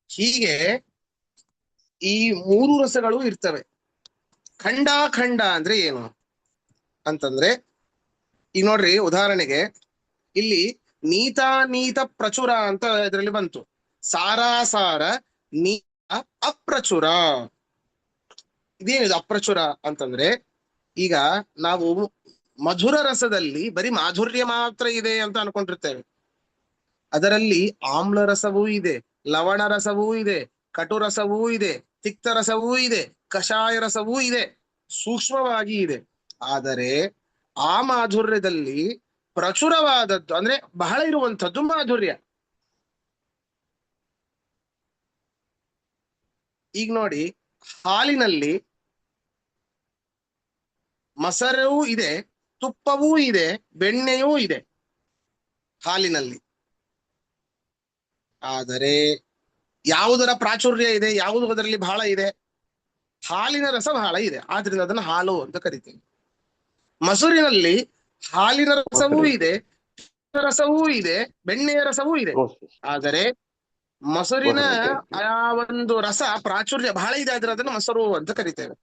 ಹೀಗೆ ಈ 3 ರಸಗಳು ಇರ್ತವೆ. ಖಂಡಾಖಂಡ ಅಂದ್ರೆ ಏನು ಅಂತಂದ್ರೆ, ಈಗ ನೋಡ್ರಿ, ಉದಾಹರಣೆಗೆ ಇಲ್ಲಿ ನೀತಾನೀತ ಪ್ರಚುರ ಅಂತ ಇದರಲ್ಲಿ ಬಂತು. ಸಾರಾಸಾರ ನೀತ ಅಪ್ರಚುರ. ಇದೇನಿದು ಅಪ್ರಚುರ ಅಂತಂದ್ರೆ, ಈಗ ನಾವು ಮಧುರ ರಸದಲ್ಲಿ ಬರೀ ಮಾಧುರ್ಯ ಮಾತ್ರ ಇದೆ ಅಂತ ಅನ್ಕೊಂಡಿರ್ತೇವೆ. ಅದರಲ್ಲಿ ಆಮ್ಲ ರಸವೂ ಇದೆ, ಲವಣ ರಸವೂ ಇದೆ, ಕಟು ರಸವೂ ಇದೆ, ತಿಕ್ತ ರಸವೂ ಇದೆ, ಕಷಾಯ ರಸವೂ ಇದೆ, ಸೂಕ್ಷ್ಮವಾಗಿ ಇದೆ. ಆದರೆ ಆ ಮಾಧುರ್ಯದಲ್ಲಿ ಪ್ರಚುರವಾದದ್ದು ಅಂದ್ರೆ ಬಹಳ ಇರುವಂಥದ್ದು ಮಾಧುರ್ಯ. ಈಗ ನೋಡಿ, ಹಾಲಿನಲ್ಲಿ ಮೊಸರೂ ಇದೆ, ತುಪ್ಪವೂ ಇದೆ, ಬೆಣ್ಣೆಯೂ ಇದೆ ಹಾಲಿನಲ್ಲಿ. ಆದರೆ ಯಾವುದರ ಪ್ರಾಚುರ್ಯ ಇದೆ, ಯಾವುದು ಅದರಲ್ಲಿ ಬಹಳ ಇದೆ? ಹಾಲಿನ ರಸ ಬಹಳ ಇದೆ, ಆದ್ರಿಂದ ಅದನ್ನು ಹಾಲು ಅಂತ ಕರಿತೀವಿ. ಮೊಸರಿನಲ್ಲಿ ಹಾಲಿನ ರಸವೂ ಇದೆ, ರಸವೂ ಇದೆ, ಬೆಣ್ಣೆಯ ರಸವೂ ಇದೆ. ಆದರೆ ಮೊಸರಿನ ಆ ಒಂದು ರಸ ಪ್ರಾಚುರ್ಯ ಬಹಳ ಇದೆ, ಆದ್ರೆ ಅದನ್ನು ಮೊಸರು ಅಂತ ಕರಿತೇವೆ.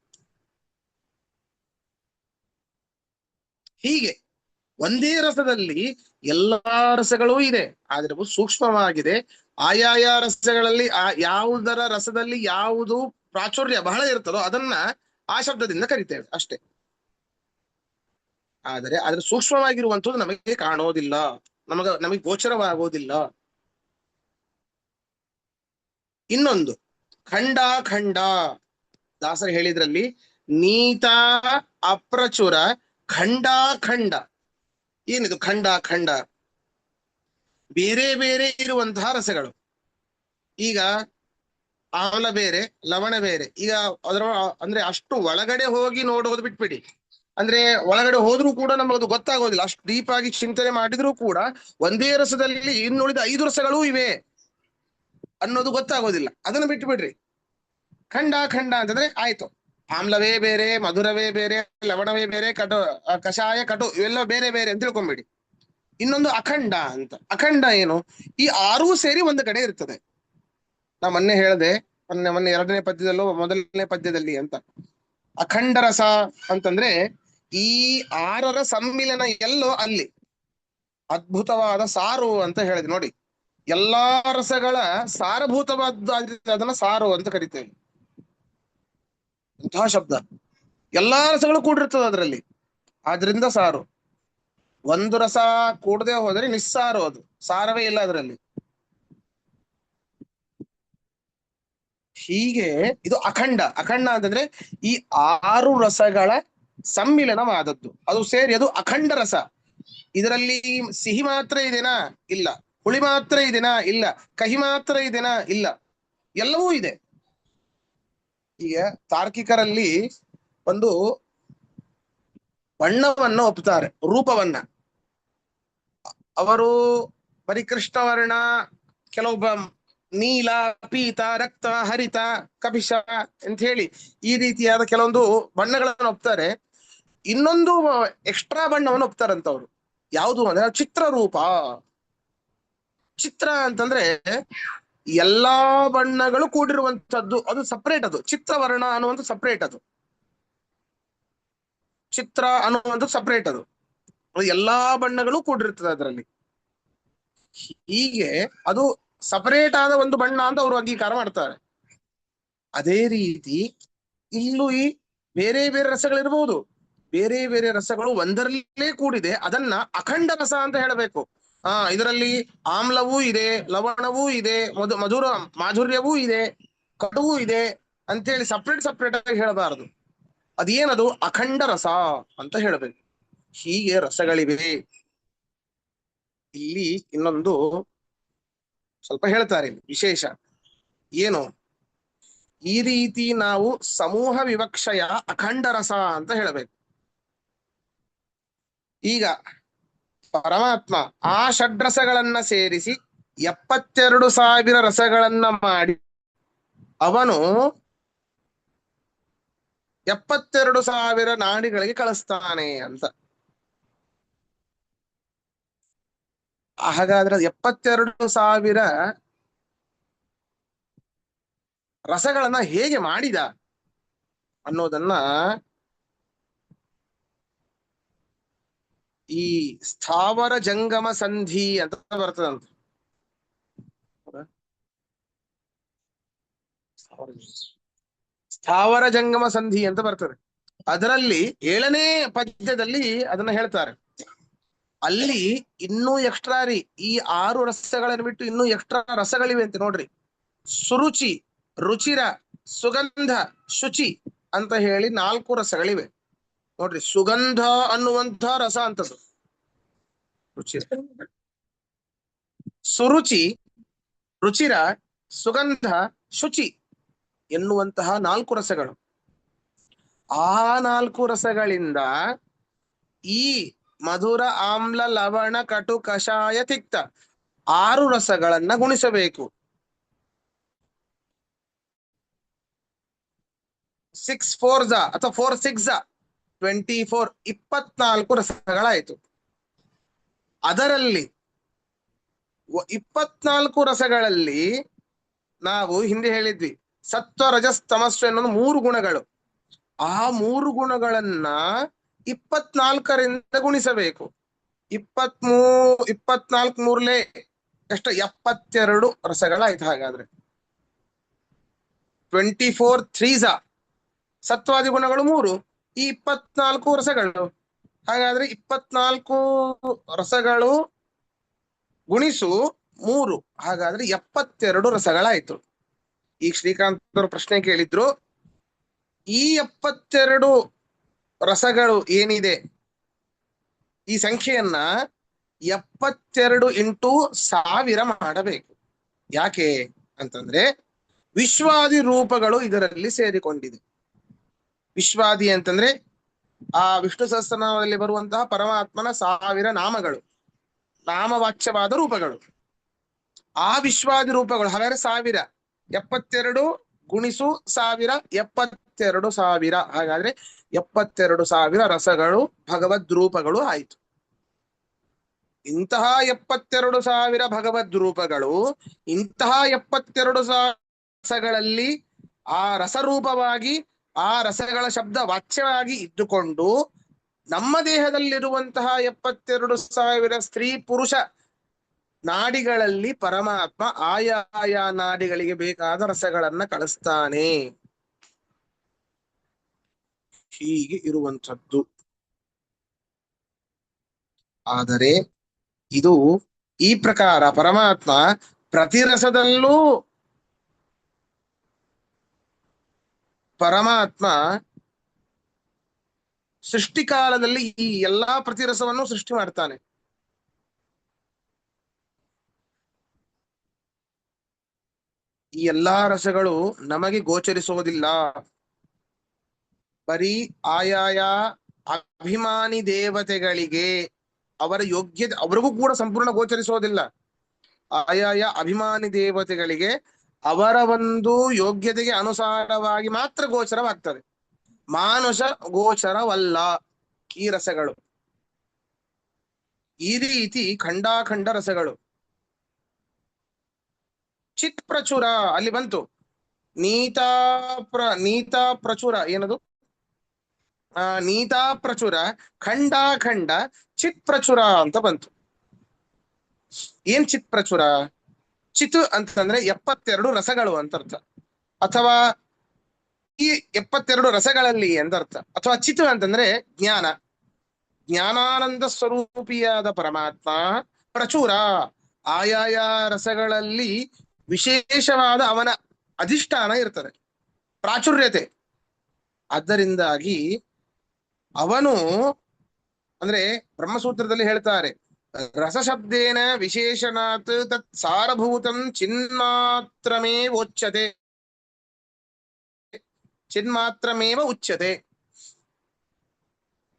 ಹೀಗೆ ಒಂದೇ ರಸದಲ್ಲಿ ಎಲ್ಲಾ ರಸಗಳೂ ಇದೆ, ಆದ್ರೆ ಅವು ಸೂಕ್ಷ್ಮವಾಗಿದೆ. ಆಯಾಯ ರಸಗಳಲ್ಲಿ ಯಾವುದರ ರಸದಲ್ಲಿ ಯಾವುದು ಪ್ರಾಚುರ್ಯ ಬಹಳ ಇರ್ತದೋ ಅದನ್ನ ಆ ಶಬ್ದದಿಂದ ಕರಿತೇವೆ ಅಷ್ಟೇ. ಆದರೆ ಅದ್ರ ಸೂಕ್ಷ್ಮವಾಗಿರುವಂಥದ್ದು ನಮಗೆ ಕಾಣೋದಿಲ್ಲ, ನಮಗೆ ಗೋಚರವಾಗೋದಿಲ್ಲ. ಇನ್ನೊಂದು ಖಂಡ ಖಂಡ, ದಾಸರು ಹೇಳಿದ್ರಲ್ಲಿ ನೀತ ಅಪ್ರಚುರ ಖಂಡ. ಏನಿದು ಖಂಡ ಖಂಡ? ಬೇರೆ ಬೇರೆ ಇರುವಂತಹ ರಸಗಳು. ಈಗ ಆಮ್ಲ ಬೇರೆ, ಲವಣ ಬೇರೆ. ಈಗ ಅದರ ಅಂದ್ರೆ ಅಷ್ಟು ಒಳಗಡೆ ಹೋಗಿ ನೋಡೋದು ಬಿಟ್ಬಿಡಿ, ಅಂದ್ರೆ ಒಳಗಡೆ ಹೋದ್ರೂ ಕೂಡ ನಮಗದು ಗೊತ್ತಾಗೋದಿಲ್ಲ. ಅಷ್ಟು ಡೀಪ್ ಆಗಿ ಚಿಂತನೆ ಮಾಡಿದ್ರೂ ಕೂಡ ಒಂದೇ ರಸದಲ್ಲಿ ಇನ್ನುಳಿದ 5 ರಸಗಳೂ ಇವೆ ಅನ್ನೋದು ಗೊತ್ತಾಗೋದಿಲ್ಲ. ಅದನ್ನು ಬಿಟ್ಟು ಬಿಡ್ರಿ. ಖಂಡ ಅಂತಂದ್ರೆ ಆಯ್ತು, ಆಮ್ಲವೇ ಬೇರೆ, ಮಧುರವೇ ಬೇರೆ, ಲವಣವೇ ಬೇರೆ, ಕಷಾಯ ಕಟು ಇವೆಲ್ಲ ಬೇರೆ ಬೇರೆ ಅಂತ ತಿಳ್ಕೊಂಬಿಡಿ. ಇನ್ನೊಂದು ಅಖಂಡ ಅಂತ. ಅಖಂಡ ಏನು? ಈ 6 ಸೇರಿ ಒಂದು ಕಡೆ ಇರ್ತದೆ. ನಾ ಮೊನ್ನೆ ಹೇಳಿದೆ, ಮೊನ್ನೆ 2ನೇ ಪದ್ಯದಲ್ಲೋ 1ನೇ ಪದ್ಯದಲ್ಲಿ ಅಂತ. ಅಖಂಡ ರಸ ಅಂತಂದ್ರೆ ಈ 6ರ ಸಮ್ಮಿಲನ ಎಲ್ಲೋ ಅಲ್ಲಿ ಅದ್ಭುತವಾದ ಸಾರು ಅಂತ ಹೇಳಿದೆ ನೋಡಿ. ಎಲ್ಲಾ ರಸಗಳ ಸಾರಭೂತವಾದ ಅದನ್ನ ಸಾರು ಅಂತ ಕರಿತೇವೆ. ಇಂತಹ ಶಬ್ದ. ಎಲ್ಲಾ ರಸಗಳು ಕೂಡಿರ್ತದೆ ಅದರಲ್ಲಿ, ಆದ್ರಿಂದ ಸಾರು. ಒಂದು ರಸ ಕೂಡದೆ ಹೋದರೆ ನಿಸ್ಸಾರು, ಅದು ಸಾರವೇ ಇಲ್ಲ ಅದರಲ್ಲಿ. ಹೀಗೆ ಇದು ಅಖಂಡ ಅಂತಂದ್ರೆ ಈ 6 ರಸಗಳ ಸಮ್ಮಿಲನವಾದದ್ದು, ಅದು ಸೇರಿ ಅದು ಅಖಂಡ ರಸ. ಇದರಲ್ಲಿ ಸಿಹಿ ಮಾತ್ರ ಇದೆನಾ? ಇಲ್ಲ. ಹುಳಿ ಮಾತ್ರ ಇದೆನಾ? ಇಲ್ಲ. ಕಹಿ ಮಾತ್ರ ಇದೆನಾ? ಇಲ್ಲ. ಎಲ್ಲವೂ ಇದೆ. ಈಗ ತಾರ್ಕಿಕರಲ್ಲಿ ಒಂದು ಬಣ್ಣವನ್ನ ಒಪ್ಪುತ್ತಾರೆ, ರೂಪವನ್ನ. ಅವರು ಬರೀ ಕೃಷ್ಣವರ್ಣ, ಕೆಲವೊಬ್ಬ ನೀಲ, ಪೀತ, ರಕ್ತ, ಹರಿತ, ಕಪಿಶ ಅಂತ ಹೇಳಿ ಈ ರೀತಿಯಾದ ಕೆಲವೊಂದು ಬಣ್ಣಗಳನ್ನು ಒಪ್ತಾರೆ. ಇನ್ನೊಂದು ಎಕ್ಸ್ಟ್ರಾ ಬಣ್ಣವನ್ನು ಒಪ್ತಾರಂತವ್ರು. ಯಾವುದು ಅಂದ್ರೆ ಚಿತ್ರರೂಪ. ಚಿತ್ರ ಅಂತಂದ್ರೆ ಎಲ್ಲಾ ಬಣ್ಣಗಳು ಕೂಡಿರುವಂತದ್ದು, ಅದು ಸಪರೇಟ್. ಅದು ಚಿತ್ರವರ್ಣ ಅನ್ನುವಂಥ ಸಪರೇಟ್. ಅದು ಚಿತ್ರ ಅನ್ನುವಂಥ ಸಪರೇಟ್. ಅದು ಎಲ್ಲಾ ಬಣ್ಣಗಳು ಕೂಡಿರ್ತದೆ ಅದರಲ್ಲಿ. ಹೀಗೆ ಅದು ಸಪರೇಟ್ ಆದ ಒಂದು ಬಣ್ಣ ಅಂತ ಅವರು ಅಂಗೀಕಾರ ಮಾಡ್ತಾರೆ. ಅದೇ ರೀತಿ ಇಲ್ಲೂ ಈ ಬೇರೆ ಬೇರೆ ರಸಗಳಿರ್ಬಹುದು, ಬೇರೆ ಬೇರೆ ರಸಗಳು ಒಂದರಲ್ಲೇ ಕೂಡಿದೆ, ಅದನ್ನ ಅಖಂಡ ರಸ ಅಂತ ಹೇಳಬೇಕು. ಇದರಲ್ಲಿ ಆಮ್ಲವೂ ಇದೆ, ಲವಣವೂ ಇದೆ, ಮಾಧುರ್ಯವೂ ಇದೆ, ಕಟುವೂ ಇದೆ ಅಂತೇಳಿ ಸಪ್ರೇಟ್ ಆಗಿ ಹೇಳಬಾರದು. ಅದೇನದು? ಅಖಂಡ ರಸ ಅಂತ ಹೇಳಬೇಕು. ಹೀಗೆ ರಸಗಳಿವೆ. ಇಲ್ಲಿ ಇನ್ನೊಂದು ಸ್ವಲ್ಪ ಹೇಳ್ತಾರೆ ವಿಶೇಷ ಏನು, ಈ ರೀತಿ ನಾವು ಸಮೂಹ ವಿವಕ್ಷಯ ಅಖಂಡ ರಸ ಅಂತ ಹೇಳಬೇಕು. ಈಗ ಪರಮಾತ್ಮ ಆ ಷಡ್ರಸಗಳನ್ನ ಸೇರಿಸಿ 72,000 ರಸಗಳನ್ನ ಮಾಡಿ ಅವನು 72,000 ನಾಡಿಗಳಿಗೆ ಕಳಿಸ್ತಾನೆ ಅಂತ. ಹಾಗಾದ್ರೆ 72,000 ರಸಗಳನ್ನ ಹೇಗೆ ಮಾಡಿದ ಅನ್ನೋದನ್ನ ಈ ಸ್ಥಾವರ ಜಂಗಮ ಸಂಧಿ ಅಂತ ಬರ್ತದಂತ. ಸ್ಥಾವರ ಜಂಗಮ ಸಂಧಿ ಅಂತ ಬರ್ತದೆ. ಅದರಲ್ಲಿ 7ನೇ ಪದ್ಯದಲ್ಲಿ ಅದನ್ನ ಹೇಳ್ತಾರೆ. ಅಲ್ಲಿ ಇನ್ನೂ ಎಕ್ಸ್ಟ್ರಾ ರೀ, ಈ 6 ರಸಗಳನ್ನು ಬಿಟ್ಟು ಇನ್ನೂ ಎಕ್ಸ್ಟ್ರಾ ರಸಗಳಿವೆ ಅಂತ ನೋಡ್ರಿ. ಸುರುಚಿ, ರುಚಿರ, ಸುಗಂಧ, ಶುಚಿ ಅಂತ ಹೇಳಿ 4 ರಸಗಳಿವೆ ನೋಡ್ರಿ. ಸುಗಂಧ ಅನ್ನುವಂಥ ರಸ ಅಂತದ್ದು ರುಚಿ, ಸುರುಚಿ, ರುಚಿರ, ಸುಗಂಧ, ಶುಚಿ ಎನ್ನುವಂತಹ 4 ರಸಗಳು. ಆ 4 ರಸಗಳಿಂದ ಈ ಮಧುರ, ಆಮ್ಲ, ಲವಣ, ಕಟು, ಕಷಾಯ, ತಿಕ್ತ 6 ರಸಗಳನ್ನ ಗುಣಿಸಬೇಕು. 6 4 ಅಥವಾ 4 6 24, 24 ರಸಗಳಾಯಿತು. ಅದರಲ್ಲಿ 24 ರಸಗಳಲ್ಲಿ ನಾವು ಹಿಂದೆ ಹೇಳಿದ್ವಿ ಸತ್ವ, ರಜಸ್, ತಮಸ್ಸು ಎನ್ನುವುದು 3 ಗುಣಗಳು. ಆ 3 ಗುಣಗಳನ್ನ 24ರಿಂದ ಗುಣಿಸಬೇಕು. 24 ಮೂರ್ಲೆ ಎಷ್ಟು? 72 ರಸಗಳಾಯ್ತು. ಹಾಗಾದ್ರೆ 24 3 ಸತ್ವಾದಿ ಗುಣಗಳು 3, ಈ 24 ರಸಗಳು. ಹಾಗಾದ್ರೆ 24 ರಸಗಳು ಗುಣಿಸು 3, ಹಾಗಾದ್ರೆ 72 ರಸಗಳಾಯ್ತು. ಈಗ ಶ್ರೀಕಾಂತ್ ಅವರು ಪ್ರಶ್ನೆ ಕೇಳಿದ್ರು, ಈ 72 ರಸಗಳು ಏನಿದೆ, ಈ ಸಂಖ್ಯೆಯನ್ನ 72 ಇಂಟು 1000 ಮಾಡಬೇಕು. ಯಾಕೆ ಅಂತಂದ್ರೆ ವಿಶ್ವಾದಿ ರೂಪಗಳು ಇದರಲ್ಲಿ ಸೇರಿಕೊಂಡಿದೆ. ವಿಶ್ವಾದಿ ಅಂತಂದ್ರೆ ಆ ವಿಷ್ಣು ಸಹಸ್ರನಾಮದಲ್ಲಿ ಬರುವಂತಹ ಪರಮಾತ್ಮನ 1000 ನಾಮಗಳು, ನಾಮವಾಚ್ಯವಾದ ರೂಪಗಳು. ಆ ವಿಶ್ವಾದಿ ರೂಪಗಳು ಹಾಗಾದ್ರೆ 1000, 72 ಗುಣಿಸು 1000, 72,000. ಹಾಗಾದ್ರೆ 72,000 ರಸಗಳು ಭಗವದ್ ರೂಪಗಳು ಆಯಿತು. ಇಂತಹ 72,000 ಭಗವದ್ ರೂಪಗಳು, ಇಂತಹ 72,000 ರಸಗಳಲ್ಲಿ ಆ ರಸರೂಪವಾಗಿ, ಆ ರಸಗಳ ಶಬ್ದ ವಾಚ್ಯವಾಗಿ ಇದ್ದುಕೊಂಡು ನಮ್ಮ ದೇಹದಲ್ಲಿರುವಂತಹ 72,000 ಸ್ತ್ರೀ ಪುರುಷ ನಾಡಿಗಳಲ್ಲಿ ಪರಮಾತ್ಮ ಆಯಾ ನಾಡಿಗಳಿಗೆ ಬೇಕಾದ ರಸಗಳನ್ನ ಕಳಿಸ್ತಾನೆ. ಹೀಗೆ ಇರುವಂಥದ್ದು. ಆದರೆ ಇದು ಈ ಪ್ರಕಾರ ಪರಮಾತ್ಮ ಪ್ರತಿ ರಸದಲ್ಲೂ ಪರಮಾತ್ಮ ಸೃಷ್ಟಿಕಾಲದಲ್ಲಿ ಈ ಎಲ್ಲಾ ಪ್ರತಿರಸವನ್ನು ಸೃಷ್ಟಿ ಮಾಡ್ತಾನೆ. ಈ ಎಲ್ಲಾ ರಸಗಳು ನಮಗೆ ಗೋಚರಿಸೋದಿಲ್ಲ. ಬರೀ ಆಯಾಯ ಅಭಿಮಾನಿ ದೇವತೆಗಳಿಗೆ ಅವರ ಯೋಗ್ಯತೆ ಅವರಿಗೂ ಕೂಡ ಸಂಪೂರ್ಣ ಗೋಚರಿಸೋದಿಲ್ಲ. ಆಯಾಯ ಅಭಿಮಾನಿ ದೇವತೆಗಳಿಗೆ ಅವರ ಒಂದು ಯೋಗ್ಯತೆಗೆ ಅನುಸಾರವಾಗಿ ಮಾತ್ರ ಗೋಚರವಾಗ್ತದೆ. ಮಾನುಷ ಗೋಚರವಲ್ಲ ಈ ರಸಗಳು. ಈ ರೀತಿ ಖಂಡಾಖಂಡ ರಸಗಳು. ಚಿತ್ ಪ್ರಚುರ ಅಲ್ಲಿ ಬಂತು. ನೀತಾ ಪ್ರಚುರ ಏನದು? ನೀತಾ ಪ್ರಚುರ, ಖಂಡಾಖಂಡ, ಚಿತ್ ಪ್ರಚುರ ಅಂತ ಬಂತು. ಏನ್ ಚಿತ್ ಪ್ರಚುರ? ಚಿತ್ ಅಂತಂದ್ರೆ 72 ರಸಗಳು ಅಂತ ಅರ್ಥ, ಅಥವಾ ಈ 72 ರಸಗಳಲ್ಲಿ ಎಂದರ್ಥ. ಅಥವಾ ಚಿತ್ ಅಂತಂದ್ರೆ ಜ್ಞಾನ, ಜ್ಞಾನಾನಂದ ಸ್ವರೂಪಿಯಾದ ಪರಮಾತ್ಮ ಪ್ರಚುರ. ಆಯಾಯ ರಸಗಳಲ್ಲಿ ವಿಶೇಷವಾದ ಅವನ ಅಧಿಷ್ಠಾನ ಇರ್ತದೆ, ಪ್ರಾಚುರ್ಯತೆ. ಅದರಿಂದಾಗಿ ಅವನು ಅಂದ್ರೆ ಬ್ರಹ್ಮಸೂತ್ರದಲ್ಲಿ ಹೇಳ್ತಾರೆ, ರಸಶಬ್ದೇನ ವಿಶೇಷಣಾತ್ ತತ್ ಸಾರಭೂತಂ ಚಿನ್ಮಾತ್ರಮೇವ ಉಚ್ಯತೆ, ಚಿನ್ಮಾತ್ರಮೇವ ಉಚ್ಯತೆ.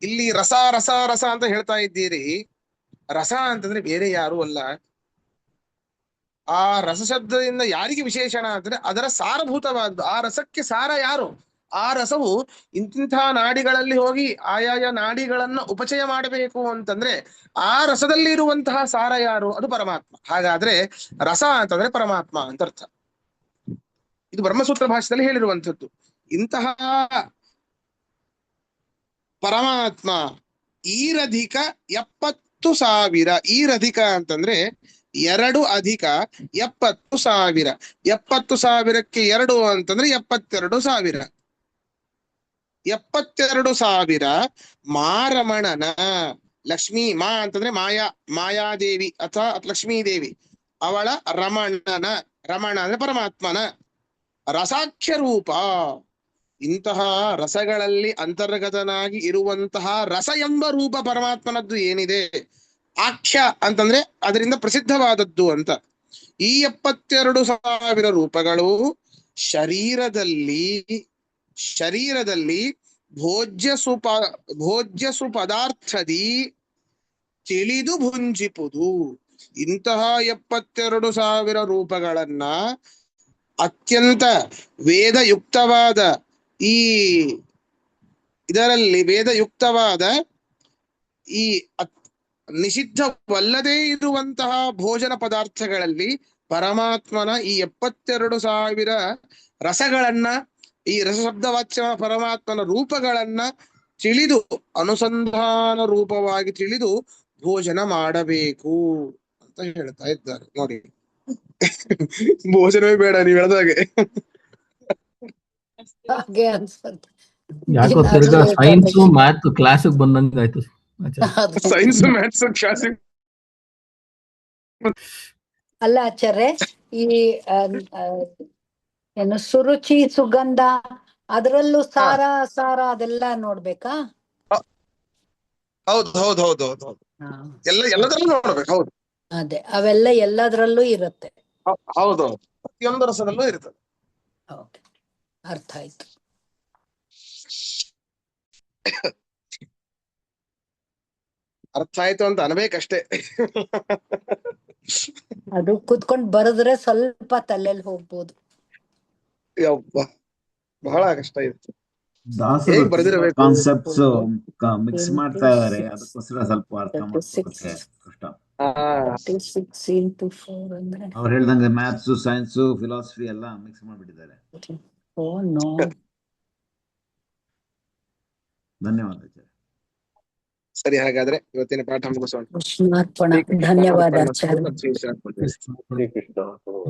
ಇಲ್ಲಿ ರಸ ರಸ ರಸ ಅಂತ ಹೇಳ್ತಾ ಇದ್ದೀರಿ. ರಸ ಅಂತಂದ್ರೆ ಬೇರೆ ಯಾರು ಅಲ್ಲ. ಆ ರಸಶಬ್ದದಿಂದ ಯಾರಿಗೆ ವಿಶೇಷಣ ಅಂದ್ರೆ ಅದರ ಸಾರಭೂತವಾದ್ದು. ಆ ರಸಕ್ಕೆ ಸಾರ ಯಾರು? ಆ ರಸವು ಇಂತಿಂಥ ನಾಡಿಗಳಲ್ಲಿ ಹೋಗಿ ಆಯಾಯ ನಾಡಿಗಳನ್ನ ಉಪಚಯ ಮಾಡಬೇಕು ಅಂತಂದ್ರೆ ಆ ರಸದಲ್ಲಿ ಇರುವಂತಹ ಸಾರ ಯಾರು? ಅದು ಪರಮಾತ್ಮ. ಹಾಗಾದ್ರೆ ರಸ ಅಂತಂದ್ರೆ ಪರಮಾತ್ಮ ಅಂತ ಅರ್ಥ. ಇದು ಬ್ರಹ್ಮಸೂತ್ರ ಭಾಷೆಯಲ್ಲಿ ಹೇಳಿರುವಂಥದ್ದು. ಇಂತಹ ಪರಮಾತ್ಮ ಈರಧಿಕ 70,000. ಈರಧಿಕ ಅಂತಂದ್ರೆ 2 ಅಧಿಕ 70,000. 70,000ಕ್ಕೆ 2 ಅಂತಂದ್ರೆ 72,000. 72,000 ಮಾರಮಣನ ಲಕ್ಷ್ಮೀ ಮಾ ಅಂತಂದ್ರೆ ಮಾಯಾದೇವಿ ಅಥವಾ ಲಕ್ಷ್ಮೀದೇವಿ, ಅವಳ ರಮಣ ಅಂದ್ರೆ ಪರಮಾತ್ಮನ ರಸಾಖ್ಯ ರೂಪ. ಇಂತಹ ರಸಗಳಲ್ಲಿ ಅಂತರ್ಗತನಾಗಿ ಇರುವಂತಹ ರಸ ಎಂಬ ರೂಪ ಪರಮಾತ್ಮನದ್ದು ಏನಿದೆ, ಆಖ್ಯ ಅಂತಂದ್ರೆ ಅದರಿಂದ ಪ್ರಸಿದ್ಧವಾದದ್ದು ಅಂತ. ಈ 72,000 ರೂಪಗಳು ಶರೀರದಲ್ಲಿ ಭೋಜ್ಯ ಸುಪದಾರ್ಥದಿ ತಿಳಿದು ಭುಂಜಿಪುದು. ಇಂತಹ 72,000 ರೂಪಗಳನ್ನ ಅತ್ಯಂತ ವೇದಯುಕ್ತವಾದ ಈ ಇದರಲ್ಲಿ ವೇದಯುಕ್ತವಾದ ಈ ನಿಷಿದ್ಧವಲ್ಲದೇ ಇರುವಂತಹ ಭೋಜನ ಪದಾರ್ಥಗಳಲ್ಲಿ ಪರಮಾತ್ಮನ ಈ 72,000 ರಸಗಳನ್ನ, ಈ ರಸಶಬ್ದವಾಚ್ಯ ಪರಮಾತ್ಮನ ರೂಪಗಳನ್ನ ತಿಳಿದು ಅನುಸಂಧಾನ ರೂಪವಾಗಿ ತಿಳಿದು ಭೋಜನ ಮಾಡಬೇಕು ಅಂತ ಹೇಳ್ತಾ ಇದ್ದಾರೆ ನೋಡಿ. ಭೋಜನವೇ ಬೇಡ ನೀವು ಹೇಳ್ದಾಗೆ. ಹಾಗೆ ಅನ್ಸುತ್ತೆ. ಯಾಕೋ ತಿರ್ಗಾ ಸೈನ್ಸ್ ಮ್ಯಾಥ್ ಕ್ಲಾಸಿಗೆ ಬಂದಂಗ ಆಯ್ತು. Science maths classic. ಅಲ್ಲ ಆಚಾರ್ಯ, ಈ ಏನು ಸುರುಚಿ ಸುಗಂಧ ಅದರಲ್ಲೂ ಸಾರ ಅದೆಲ್ಲ ನೋಡ್ಬೇಕಾ? ಹೌದು ಹೌದು ಹೌದು ಹೌದು ಹೌದು, ಎಲ್ಲದರಲ್ಲೂ ನೋಡ್ಬೇಕು. ಹೌದು ಅದೇ, ಅವೆಲ್ಲ ಎಲ್ಲದರಲ್ಲೂ ಇರುತ್ತೆ. ಹೌದು, ಪ್ರತಿಯೊಂದು ರಸದಲ್ಲೂ ಇರ್ತದೆ. ಓಕೆ, ಅರ್ಥ ಆಯ್ತು. ಅರ್ಥ ಆಯ್ತು ಅಂತ ಅನ್ಬೇಕಷ್ಟೇ. ಅದು ಕುತ್ಕೊಂಡ್ ಬರೆದ್ರೆ ಸ್ವಲ್ಪ ತಲೆಯಲ್ಲಿ ಹೋಗ್ಬೋದು. ಯಪ್ಪ, ಬಹಳ ಕಷ್ಟ ಇತ್ತು. ದಾಸರು ಹೇಗ್ ಬರ್ದಿರಬೇಕು? ಕಾನ್ಸೆಪ್ಟ್ಸ್ ಮಿಕ್ಸ್ ಮಾಡ್ತಾ ಇದಾರೆ, ಅದಕ್ಕೋಸ್ಕರ ಸ್ವಲ್ಪ ಅರ್ಥ ಮಾಡ್ಕೊಳ್ಳೋಕೆ ಕಷ್ಟ. 36 into 4 ಅಂದ್ರೆ ಅವ್ರು ಹೇಳ್ದಂಗೆ ಮ್ಯಾಥ್ಸ್, ಸೈನ್ಸ್, ಫಿಲಾಸಫಿ ಎಲ್ಲ ಮಿಕ್ಸ್ ಮಾಡ್ಬಿಟ್ಟಿದ್ದಾರೆ. ಧನ್ಯವಾದ. ಸರಿ, ಹಾಗಾದ್ರೆ ಇವತ್ತಿನ ಪಾಠ ಮುಗಿಸೋಣ. ಕೃಷ್ಣಾರ್ಪಣ. ಧನ್ಯವಾದ ಆಚಾರ್ಯ. ಶ್ರೀ ಕೃಷ್ಣ.